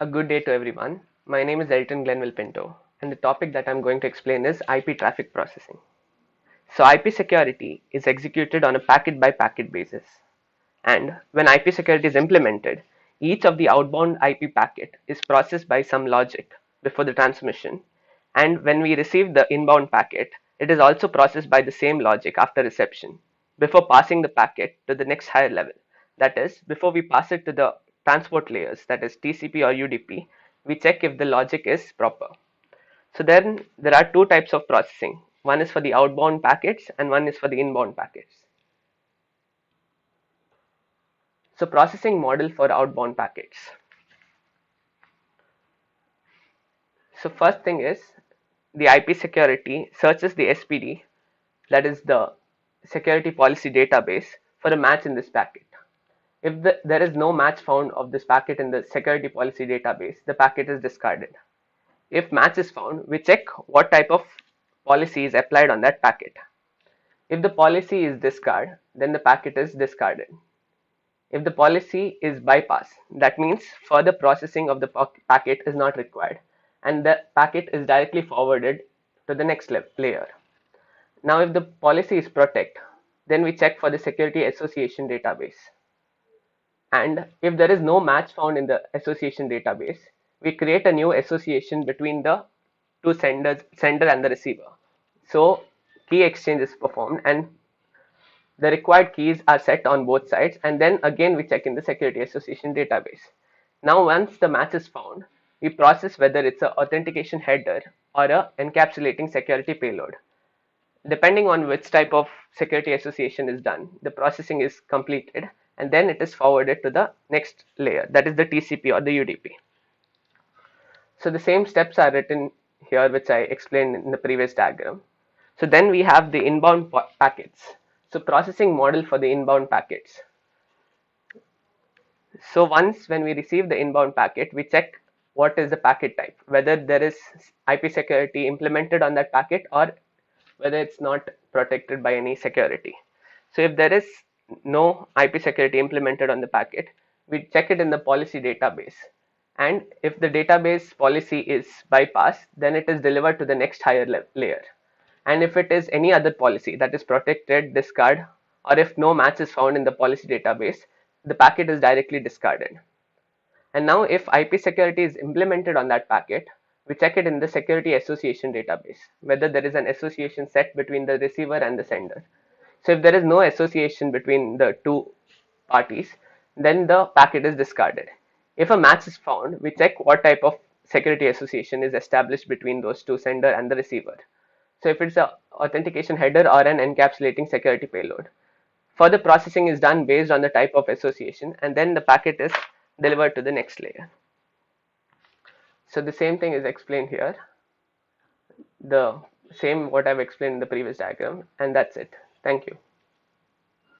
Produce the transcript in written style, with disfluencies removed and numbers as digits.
A good day to everyone. My name is Elton Glenville Pinto, and the topic that I'm going to explain is IP traffic processing. So, IP security is executed on a packet by packet basis. And when IP security is implemented, each of the outbound IP packet is processed by some logic before the transmission. And when we receive the inbound packet, it is also processed by the same logic after reception before passing the packet to the next higher level. That is, before we pass it to the transport layers, that is TCP or UDP, we check if the logic is proper. So then there are two types of processing. One is for the outbound packets and one is for the inbound packets. So processing model for outbound packets. So first thing is the IP security searches the SPD, that is the security policy database, for a match in this packet. If there is no match found of this packet in the security policy database, the packet is discarded. If match is found, we check what type of policy is applied on that packet. If the policy is discard, then the packet is discarded. If the policy is bypass, that means further processing of the packet is not required and the packet is directly forwarded to the next layer. Now if the policy is protect, then we check for the security association database. And if there is no match found in the association database, we create a new association between the two sender and the receiver. So key exchange is performed and the required keys are set on both sides, and then again we check in the security association database. Now once the match is found, we process whether it's an authentication header or a encapsulating security payload. Depending on which type of security association is done, the processing is completed and then it is forwarded to the next layer, that is the TCP or the UDP. So the same steps are written here which I explained in the previous diagram. So then we have the inbound packets. So processing model for the inbound packets. So once when we receive the inbound packet, we check what is the packet type, whether there is IP security implemented on that packet or whether it's not protected by any security. So if there is no IP security implemented on the packet, we check it in the policy database. And if the database policy is bypassed, then it is delivered to the next higher layer. And if it is any other policy, that is protected, discard, or if no match is found in the policy database, the packet is directly discarded. And now if IP security is implemented on that packet, we check it in the security association database, whether there is an association set between the receiver and the sender. So if there is no association between the two parties, then the packet is discarded. If a match is found, we check what type of security association is established between those two, sender and the receiver. So if it's an authentication header or an encapsulating security payload. Further processing is done based on the type of association and then the packet is delivered to the next layer. So the same thing is explained here. The same what I've explained in the previous diagram, and that's it. Thank you.